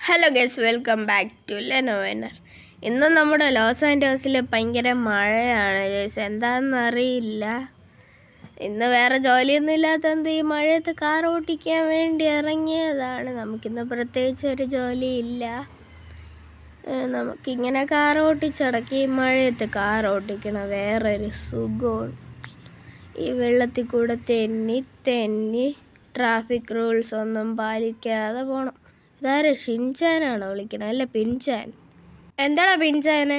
Hello guys, welcome back to ലെനോവെനർ. ഇന്ന് നമ്മുടെ ലോസ് ആൻഡേഴ്സിൽ ഭയങ്കര മഴയാണ് ഗൈസ്. എന്താണെന്ന് അറിയില്ല. ഇന്ന് വേറെ ജോലിയൊന്നും ഇല്ലാത്തത് ഈ മഴയത്ത് കാർ ഓട്ടിക്കാൻ വേണ്ടി ഇറങ്ങിയതാണ്. നമുക്കിന്ന് പ്രത്യേകിച്ച് ഒരു ജോലിയില്ല. നമുക്കിങ്ങനെ കാർ ഓട്ടിച്ചടക്കി ഈ മഴയത്ത് കാർ ഓട്ടിക്കണം വേറൊരു സുഖമാണ്. ഈ വെള്ളത്തിൽ കൂടെ തെന്നി ട്രാഫിക് റൂൾസ് ഒന്നും പാലിക്കാതെ പോകണം. ഇതാരെ ഷിൻചാനാണോ വിളിക്കണേ? അല്ല, പിൻചാൻ. എന്താടാ പിൻചാന്?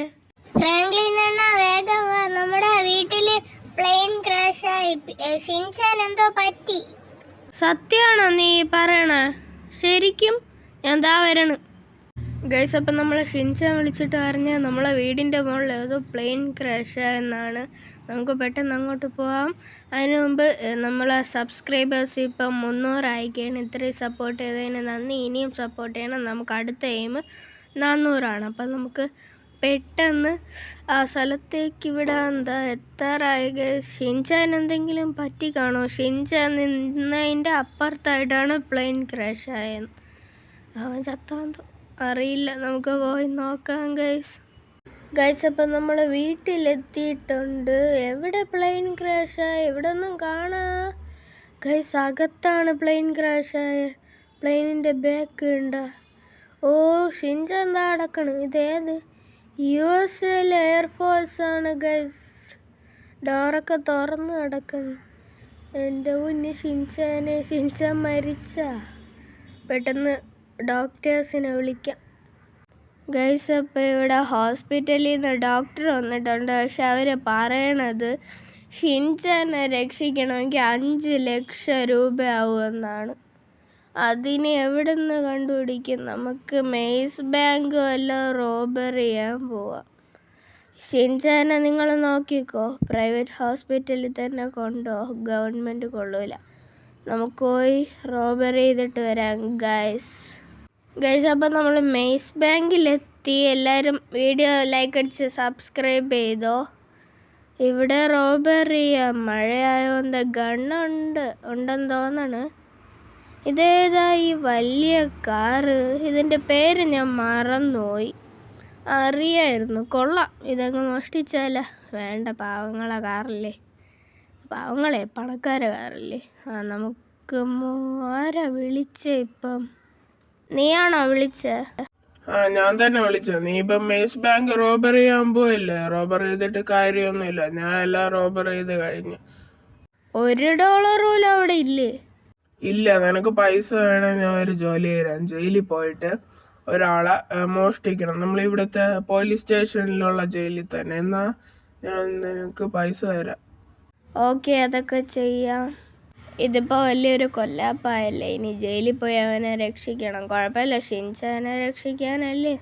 ഫ്രാങ്ക്ലിൻ അണ്ണ, വേഗം വാ, നമ്മുടെ വീട്ടില് പ്ലെയിൻ ക്രാഷ് ആയി. ഷിൻചാൻ എന്തോ പറ്റി. സത്യമാണോ നീ പറയണേ? ശരിക്കും? ഞാൻ ദാ വരണം ഗൈസ്. അപ്പം നമ്മളെ ഷിൻചാൻ വിളിച്ചിട്ട് പറഞ്ഞാൽ നമ്മളെ വീടിൻ്റെ മുകളിൽ ഏതോ പ്ലെയിൻ ക്രാഷ് എന്നാണ്. നമുക്ക് പെട്ടെന്ന് അങ്ങോട്ട് പോകാം. അതിനു മുമ്പ് നമ്മളെ സബ്സ്ക്രൈബേഴ്സ് ഇപ്പം 300 ആയിക്കാണ്. ഇത്രയും സപ്പോർട്ട് ചെയ്തതിന് നന്ദി. ഇനിയും സപ്പോർട്ട് ചെയ്യണം. നമുക്ക് അടുത്ത എയിം 400 അപ്പം നമുക്ക് പെട്ടെന്ന് ആ സ്ഥലത്തേക്ക് ഇവിടെ എത്താറായി ഗൈസ്. ഷിൻചാൻ എന്തെങ്കിലും പറ്റി കാണോ? ഷിൻചാൻ നിന്നതിൻ്റെ അപ്പുറത്തായിട്ടാണ് പ്ലെയിൻ ക്രാഷ് ആയത്. അവൻ ചത്താന്തോ അറിയില്ല. നമുക്ക് പോയി നോക്കാം ഗൈസ്. അപ്പം നമ്മൾ വീട്ടിലെത്തിയിട്ടുണ്ട്. എവിടെ പ്ലെയിൻ ക്രാഷായ? ഇവിടെ ഒന്നും കാണാ ഗൈസ്. അകത്താണ് പ്ലെയിൻ ക്രാഷായ. പ്ലെയിനിൻ്റെ ബാക്ക് ഉണ്ടോ? ഓ, ഷിൻചാൻ എന്താ അടക്കണം? ഇതേത് USA എയർഫോഴ്സാണ് ഗൈസ്. ഡോറൊക്കെ തുറന്ന് കിടക്കണം. എൻ്റെ മുന്നേ ഷിൻചാൻ മരിച്ച. പെട്ടെന്ന് ഡോക്ടേഴ്സിനെ വിളിക്കാം ഗൈസ്. അപ്പോൾ ഇവിടെ ഹോസ്പിറ്റലിൽ നിന്ന് ഡോക്ടർ വന്നിട്ടുണ്ട്. പക്ഷെ അവർ പറയണത് ഷിൻചാനെ രക്ഷിക്കണമെങ്കിൽ 5 ലക്ഷം രൂപയാവുമെന്നാണ്. അതിന് എവിടെ നിന്ന് കണ്ടുപിടിക്കും? നമുക്ക് മെയ്സ് ബാങ്ക് വല്ലതും റോബറി ചെയ്യാൻ പോവാം. ഷിൻചാനെ നിങ്ങൾ നോക്കിക്കോ. പ്രൈവറ്റ് ഹോസ്പിറ്റലിൽ തന്നെ കൊണ്ടുപോകും. ഗവൺമെൻറ് കൊള്ളൂല. നമുക്ക് പോയി റോബറി ചെയ്തിട്ട് വരാം ഗൈസ്. അപ്പം നമ്മൾ മെയ്സ് ബാങ്കിലെത്തി. എല്ലാവരും വീഡിയോ ലൈക്ക് അടിച്ച് സബ്സ്ക്രൈബ് ചെയ്തോ. ഇവിടെ റോബറി ചെയ്യാം. മഴയായതുകൊണ്ട് ഉണ്ടെന്ന് തോന്നണ്. ഇതേതാ ഈ വലിയ കാറ്? ഇതിൻ്റെ പേര് ഞാൻ മറന്നുപോയി. അറിയായിരുന്നു. കൊള്ളാം. ഇതങ്ങ് മോഷ്ടിച്ചാല? വേണ്ട, പാവങ്ങളെ കാറല്ലേ. പണക്കാരെ കാറല്ലേ. നമുക്ക് ആരാ വിളിച്ചേ? ഇപ്പം നീയാണോ വിളിച്ചേ? ഞാൻ തന്നെ വിളിച്ച. നീ ഇപ്പം മെയ്സ് ബാങ്ക് റോബറി ചെയ്യാൻ പോയില്ലേ? റോബറി ചെയ്തിട്ട് കാര്യമൊന്നുമില്ല. ഞാൻ എല്ലാം റോബറി ചെയ്ത് കഴിഞ്ഞു. $1 പോലും അവിടെ ഇല്ലേ? ഇല്ല. നിനക്ക് പൈസ വേണം. ഞാൻ ഒരു ജോലി തരാം. ജയിലിൽ പോയിട്ട് ഒരാളെ മോഷ്ടിക്കണം. നമ്മളിവിടുത്തെ പോലീസ് സ്റ്റേഷനിലുള്ള ജയിലിൽ തന്നെ. എന്നാ ഞാൻ നിനക്ക് പൈസ തരാം. ഓക്കെ, അതൊക്കെ ചെയ്യാം. ഇതിപ്പോൾ വലിയൊരു കൊല്ലാപ്പായല്ലേ. ഇനി ജയിലിൽ പോയി അവനെ രക്ഷിക്കണം. കുഴപ്പമില്ല, ഷിൻചാനെ രക്ഷിക്കാനല്ലേ.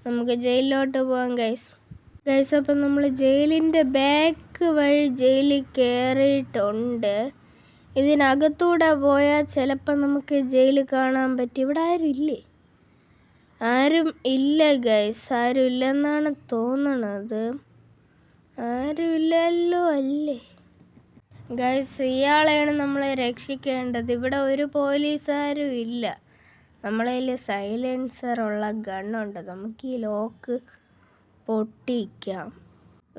നമുക്ക് ജയിലിലോട്ട് പോകാം ഗൈസ്. അപ്പം നമ്മൾ ജയിലിൻ്റെ ബാക്ക് വഴി ജയിലിൽ കയറിയിട്ടുണ്ട്. ഇതിനകത്തൂടെ പോയാൽ ചിലപ്പോൾ നമുക്ക് ജയിൽ കാണാൻ പറ്റും. ഇവിടെ ആരും ഇല്ല ഗൈസ്. ആരും ഇല്ലെന്നാണ് തോന്നണത്. ആരും ഇല്ലല്ലോ അല്ലേ ഗൈസ്? ഇയാളെയാണ് നമ്മളെ രക്ഷിക്കേണ്ടത്. ഇവിടെ ഒരു പോലീസുകാരും ഇല്ല. നമ്മളെ കയ്യിൽ സൈലൻസറുള്ള ഗണ്ണുണ്ട്. നമുക്ക് ഈ ലോക്ക് പൊട്ടിക്കാം.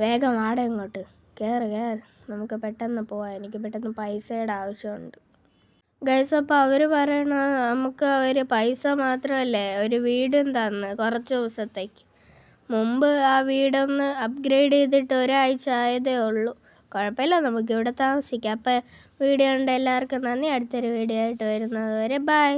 വേഗം ആടെ ഇങ്ങോട്ട് കയറ്. നമുക്ക് പെട്ടെന്ന് പോവാം. എനിക്ക് പെട്ടെന്ന് പൈസയുടെ ആവശ്യമുണ്ട് ഗൈസ്. അപ്പോൾ അവർ പറയണ നമുക്ക് അവർ പൈസ മാത്രമല്ലേ ഒരു വീടും തന്ന് കുറച്ച് ദിവസത്തേക്ക്. മുമ്പ് ആ വീടൊന്ന് അപ്ഗ്രേഡ് ചെയ്തിട്ട് ഒരാഴ്ച ആയതേ ഉള്ളൂ. കുഴപ്പമില്ല, നമുക്കിവിടെ താമസിക്കാം. അപ്പോൾ വീഡിയോ ഉണ്ട്. എല്ലാവർക്കും നന്ദി. അടുത്തൊരു വീഡിയോ ആയിട്ട് വരുന്നത് വരെ ബൈ.